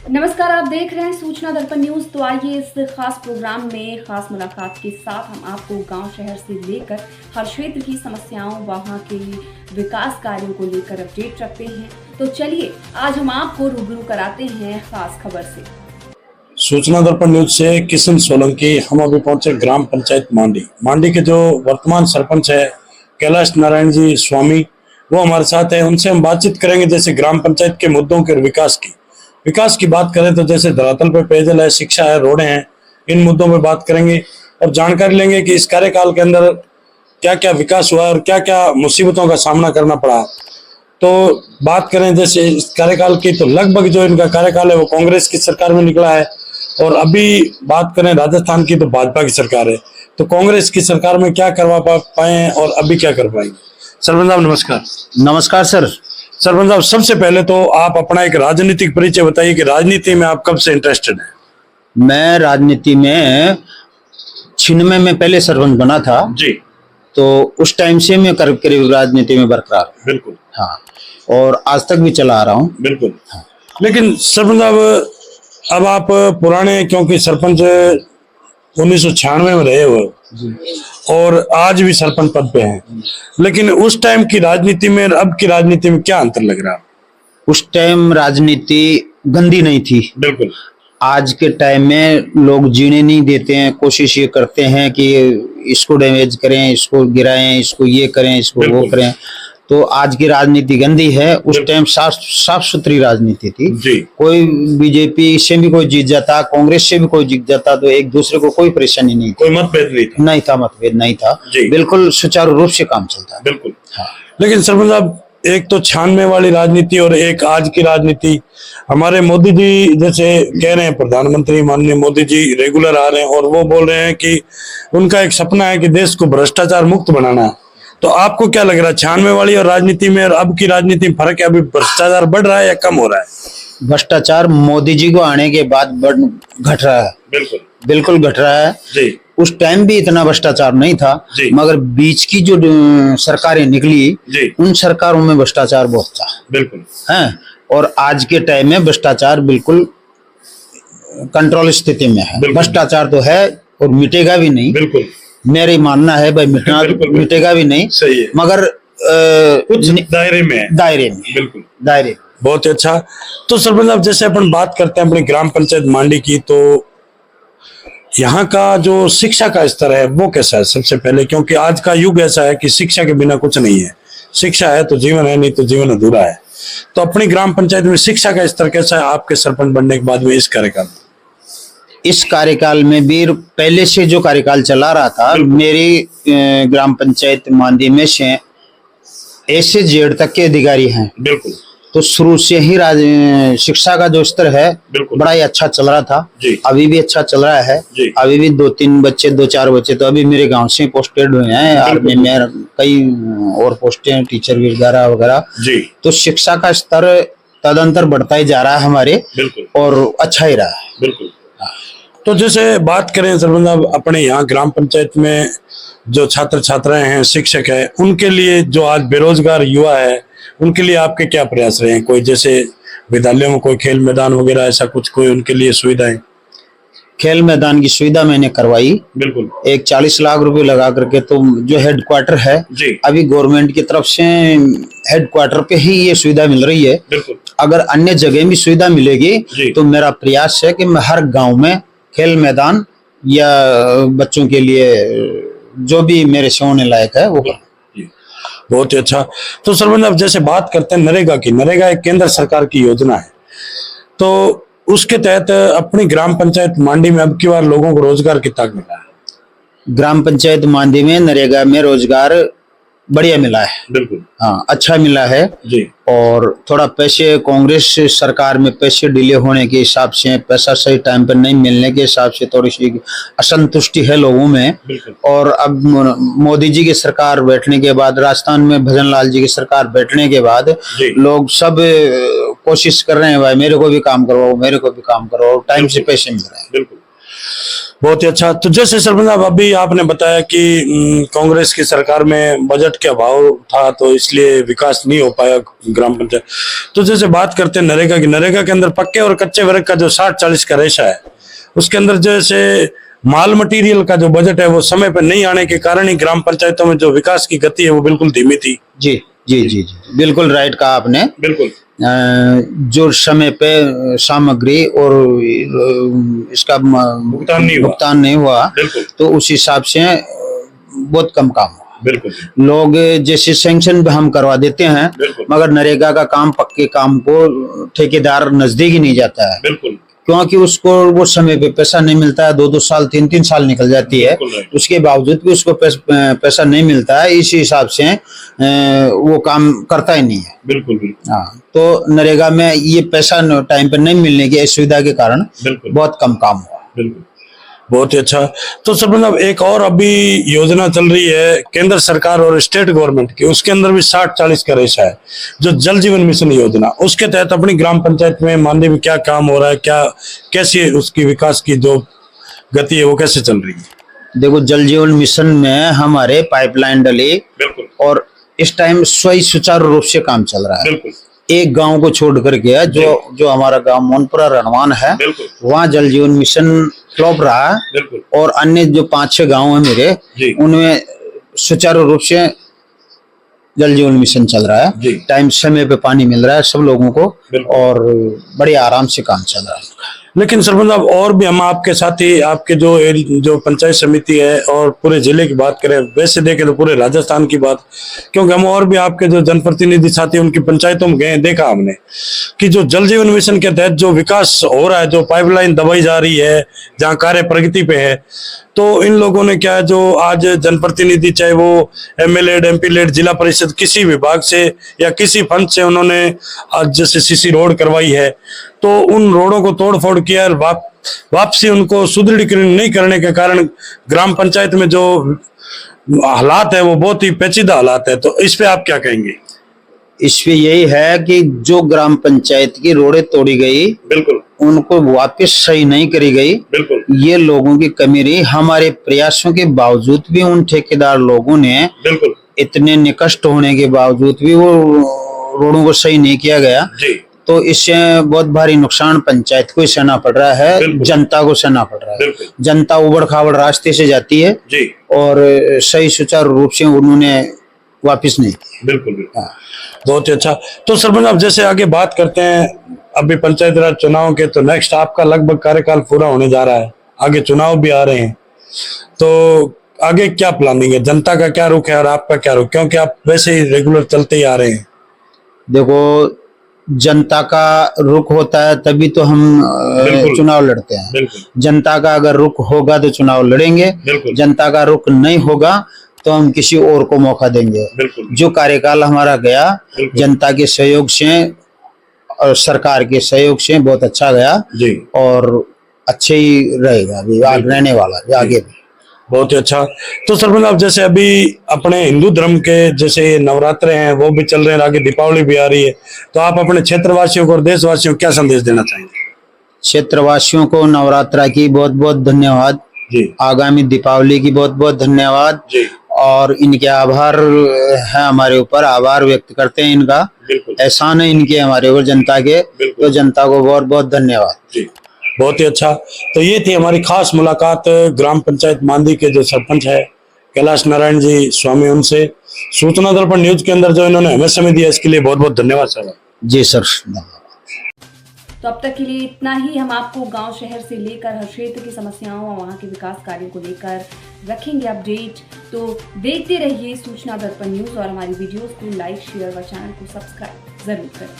नमस्कार, आप देख रहे हैं सूचना दर्पण न्यूज। तो आइए इस खास प्रोग्राम में खास मुलाकात के साथ हम आपको गांव शहर से लेकर हर क्षेत्र की समस्याओं, वहां के विकास कार्यों को लेकर अपडेट रखते हैं। तो चलिए आज हम आपको रूबरू कराते हैं खास खबर से। सूचना दर्पण न्यूज से किशन सोलंकी। हम अभी पहुंचे ग्राम पंचायत मांडी के जो वर्तमान सरपंच है कैलाश नारायण जी स्वामी, वो हमारे साथ है। उनसे हम बातचीत करेंगे जैसे ग्राम पंचायत के मुद्दों के विकास की बात करें तो जैसे धरातल पे पेयजल है, शिक्षा है, रोडें हैं, इन मुद्दों पे बात करेंगे और जानकारी लेंगे कि इस कार्यकाल के अंदर क्या क्या विकास हुआ और क्या क्या मुसीबतों का सामना करना पड़ा। तो बात करें जैसे इस कार्यकाल की, तो लगभग जो इनका कार्यकाल है वो कांग्रेस की सरकार में निकला है, और अभी बात करें राजस्थान की तो भाजपा की सरकार है। तो कांग्रेस की सरकार में क्या करवा पाए हैं और अभी क्या कर पाएंगे। सरपंच साहब नमस्कार। नमस्कार सर। सरपंच साहब, सबसे पहले तो आप अपना एक राजनीतिक परिचय बताइए कि राजनीति में आप कब से इंटरेस्टेड हैं। मैं राजनीति में 96 में पहले सरपंच बना था जी। तो उस टाइम से मैं करीब राजनीति में बरकरार हूं। बिल्कुल। हाँ, और आज तक भी चला आ रहा हूँ। बिल्कुल। हाँ। लेकिन सरपंच साहब, अब आप पुराने, क्योंकि सरपंच 1996 में रहे हुए और आज भी सरपंच पद पे हैं, लेकिन उस टाइम की राजनीति में और अब की राजनीति में क्या अंतर लग रहा है। उस टाइम राजनीति गंदी नहीं थी। बिल्कुल। आज के टाइम में लोग जीने नहीं देते हैं, कोशिश ये करते हैं कि इसको डैमेज करें, इसको गिराएं, इसको ये करें, इसको वो करें। तो आज की राजनीति गंदी है। उस टाइम साफ सुथरी राजनीति थी जी। कोई बीजेपी से भी कोई जीत जाता, कांग्रेस से भी कोई जीत जाता, तो एक दूसरे को कोई परेशानी नहीं थी, कोई मतभेद नहीं था। बिल्कुल सुचारू रूप से काम चलता है। बिल्कुल। हाँ। लेकिन सरपंच साहब, एक तो 96 वाली राजनीति और एक आज की राजनीति, हमारे मोदी जी जैसे कह रहे हैं, प्रधानमंत्री माननीय मोदी जी रेगुलर आ रहे हैं और वो बोल रहे हैं कि उनका एक सपना है कि देश को भ्रष्टाचार मुक्त बनाना है। तो आपको क्या लग रहा है 96 वाली और राजनीति में और अब की राजनीति में फर्क है? अभी भ्रष्टाचार बढ़ रहा है या कम हो रहा है? भ्रष्टाचार मोदी जी को आने के बाद घट रहा है। बिल्कुल घट रहा है जी। उस टाइम भी इतना भ्रष्टाचार नहीं था, मगर बीच की जो सरकारें निकली उन सरकारों में भ्रष्टाचार बहुत था। बिल्कुल है। और आज के टाइम में भ्रष्टाचार बिल्कुल कंट्रोल स्थिति में है। भ्रष्टाचार तो है और मिटेगा भी नहीं। बिल्कुल मेरी मानना है भाई, मिटेगा भी नहीं। सही है। मगर कुछ दायरे में बिल्कुल दायरे। बहुत अच्छा। तो सरपंच साहब, जैसे अपन बात करते हैं अपनी ग्राम पंचायत मांडी की, तो यहाँ का जो शिक्षा का स्तर है वो कैसा है सबसे पहले, क्योंकि आज का युग ऐसा है कि शिक्षा के बिना कुछ नहीं है। शिक्षा है तो जीवन है, नहीं तो जीवन अधूरा है। तो अपनी ग्राम पंचायत में शिक्षा का स्तर कैसा है आपके सरपंच बनने के बाद में इस कार्यकाल में भी पहले से जो कार्यकाल चला रहा था, मेरी ग्राम पंचायत मांडी में से ऐसे जेड तक के अधिकारी हैं। बिल्कुल। तो शुरू से ही शिक्षा का जो स्तर है बड़ा ही अच्छा चल रहा था। अभी भी अच्छा चल रहा है। अभी भी 2-4 बच्चे तो अभी मेरे गांव से पोस्टेड हुए हैं। आर्मी में कई और पोस्टें हैं, टीचर वगैरह वगैरह। तो शिक्षा का स्तर तदंतर बढ़ता ही जा रहा है हमारे, और अच्छा ही रहा है। बिल्कुल। तो जैसे बात करें सरपंच साहब, अपने यहाँ ग्राम पंचायत में जो छात्र छात्राएं हैं, शिक्षक है, उनके लिए जो आज बेरोजगार युवा है, उनके लिए आपके क्या प्रयास रहे हैं? कोई जैसे विद्यालयों में कोई खेल मैदान वगैरह ऐसा कुछ, कोई उनके लिए सुविधाएं? खेल मैदान की सुविधा मैंने करवाई। बिल्कुल। एक 40 लाख रुपए लगा करके। तो जो हेडक्वार्टर है अभी गवर्नमेंट की तरफ से हेडक्वार्टर पे ही ये सुविधा मिल रही है। बिल्कुल। अगर अन्य जगह भी सुविधा मिलेगी तो मेरा प्रयास है कि मैं हर गांव में खेल मैदान या बच्चों के लिए जो भी मेरे से होने लायक है वो। बहुत ही अच्छा। तो सरपंच साहब, जैसे बात करते हैं नरेगा की, नरेगा एक केंद्र सरकार की योजना है, तो उसके तहत अपनी ग्राम पंचायत मांडी में अब की बार लोगों को रोजगार कितना मिला है? ग्राम पंचायत मांडी में नरेगा में रोजगार बढ़िया मिला है। बिल्कुल। हाँ, अच्छा मिला है जी। और थोड़ा पैसे कांग्रेस सरकार में पैसे डिले होने के हिसाब से, पैसा सही टाइम पर नहीं मिलने के हिसाब से थोड़ी सी असंतुष्टि है लोगों में। और अब मोदी जी की सरकार बैठने के बाद, राजस्थान में भजन लाल जी की सरकार बैठने के बाद लोग सब कोशिश कर रहे हैं, भाई मेरे को भी काम करवाओ, मेरे को भी काम करवाओ, टाइम से पैसे मिल रहे हैं। बिल्कुल। बहुत ही अच्छा। तो जैसे सरपंच साहब अभी आपने बताया कि कांग्रेस की सरकार में बजट के अभाव था तो इसलिए विकास नहीं हो पाया ग्राम पंचायत। तो जैसे बात करते हैं नरेगा की, नरेगा के अंदर पक्के और कच्चे वर्ग का जो 60-40 का रेशा है, उसके अंदर जैसे माल मटेरियल का जो बजट है वो समय पर नहीं आने के कारण ही ग्राम पंचायतों में जो विकास की गति है वो बिल्कुल धीमी थी। जी जी जी जी बिल्कुल राइट कहा आपने। बिल्कुल जो समय पे सामग्री और इसका भुगतान नहीं हुआ तो उस हिसाब से बहुत कम काम हुआ। बिल्कुल लोग जैसे सैंक्शन हम करवा देते हैं मगर नरेगा का काम, पक्के काम को ठेकेदार नजदीक ही नहीं जाता है। बिल्कुल क्योंकि उसको वो समय पे पैसा नहीं मिलता है, 2-2 साल 3-3 साल निकल जाती है, उसके बावजूद भी उसको पैसा नहीं मिलता है। इसी हिसाब से वो काम करता ही नहीं है। बिल्कुल बिल्कुल। हाँ, तो नरेगा में ये पैसा टाइम पे नहीं मिलने की असुविधा के कारण बहुत कम काम हुआ। बिल्कुल बहुत ही अच्छा। तो सरपंच साहब एक और अभी योजना चल रही है केंद्र सरकार और स्टेट गवर्नमेंट की, उसके अंदर भी 60-40 का रेशा है, जो जल जीवन मिशन योजना, उसके तहत अपनी ग्राम पंचायत में मांडी में क्या काम हो रहा है, क्या कैसी उसकी विकास की जो गति है वो कैसे चल रही है? देखो, जल जीवन मिशन में हमारे पाइपलाइन डली और इस टाइम सुचारू रूप से काम चल रहा है। एक गांव को छोड़ करके जो हमारा गांव मोनपुरा रणवान है वहाँ जल जीवन मिशन फ्लॉप रहा है और अन्य जो 5-6 गांव है मेरे उनमें सुचारू रूप से जल जीवन मिशन चल रहा है। टाइम समय पे पानी मिल रहा है सब लोगों को और बड़े आराम से काम चल रहा है। लेकिन सरपंच साहब और भी हम आपके साथ ही आपके जो पंचायत समिति है और पूरे जिले की बात करें, वैसे देखें तो पूरे राजस्थान की बात, क्योंकि हम और भी आपके जो जनप्रतिनिधि साथी उनकी पंचायतों में गए, देखा हमने कि जो जल जीवन मिशन के तहत जो विकास हो रहा है, जो पाइपलाइन दबाई जा रही है, जहाँ कार्य प्रगति पे है, तो इन लोगों ने क्या जो आज जनप्रतिनिधि चाहे वो MLA, MP, जिला परिषद किसी विभाग से या किसी फंड से उन्होंने आज जैसे CC रोड करवाई है तो उन रोडों को तोड़ फोड़ किया और वापसी उनको सुदृढ़ीकरण नहीं करने के कारण ग्राम पंचायत में जो हालात है वो बहुत ही पेचीदा हालात है। तो इस पे आप क्या कहेंगे? इस पे यही है कि जो ग्राम पंचायत की रोडें तोड़ी गई बिल्कुल उनको वापस सही नहीं करी गई, बिल्कुल ये लोगों की कमी रही। हमारे प्रयासों के बावजूद भी उन ठेकेदार लोगों ने बिल्कुल इतने निकष्ट होने के बावजूद भी वो रोडों को सही नहीं किया गया जी। तो इससे बहुत भारी नुकसान पंचायत को सहना पड़ रहा है, जनता को सहना पड़ रहा है। जनता उबड़ खाबड़ रास्ते से जाती है जी और सही सुचारू रूप से उन्होंने वापिस नहीं किया। बिल्कुल बिल्कुल बहुत ही अच्छा। तो सरपंच आप जैसे आगे बात करते हैं, अभी पंचायत राज चुनाव के तो नेक्स्ट आपका लगभग कार्यकाल पूरा होने जा रहा है, आगे चुनाव भी आ रहे हैं, तो आगे क्या प्लानिंग है, जनता का क्या रुख है और आपका क्या रुख, क्योंकि आप वैसे ही रेगुलर चलते ही आ रहे हैं? देखो, जनता का रुख होता है तभी तो हम चुनाव लड़ते हैं। जनता का अगर रुख होगा तो चुनाव लड़ेंगे, जनता का रुख नहीं होगा तो हम किसी और को मौका देंगे। जो कार्यकाल हमारा गया जनता के सहयोग से और सरकार के सहयोग से बहुत अच्छा गया जी और अच्छे ही रहेगा अभी रहने वाला आगे भी। बहुत ही अच्छा। तो सरपंच आप जैसे अभी अपने हिंदू धर्म के जैसे नवरात्रे हैं वो भी चल रहे हैं, आगे दीपावली भी आ रही है, तो आप अपने क्षेत्रवासियों को और देशवासियों को क्या संदेश देना चाहेंगे? क्षेत्रवासियों को नवरात्रा की बहुत बहुत धन्यवाद जी, आगामी दीपावली की बहुत बहुत धन्यवाद जी, और इनके आभार है हमारे ऊपर, आभार व्यक्त करते हैं इनका, एहसान है इनके हमारे ऊपर जनता के, तो जनता को बहुत बहुत धन्यवाद जी। बहुत ही अच्छा। तो ये थी हमारी खास मुलाकात ग्राम पंचायत मांडी के जो सरपंच है कैलाश नारायण जी स्वामी, उनसे सूचना दर्पण न्यूज के अंदर जो इन्होंने हमें समय दिया इसके लिए बहुत बहुत धन्यवाद सर। जी सर। तो अब तक के लिए इतना ही। हम आपको गांव शहर से लेकर हर क्षेत्र की समस्याओं और वहां के विकास कार्यों को लेकर रखेंगे अपडेट। तो देखते रहिए सूचना दर्पण न्यूज और हमारी वीडियोस को लाइक शेयर व चैनल को सब्सक्राइब जरूर करें।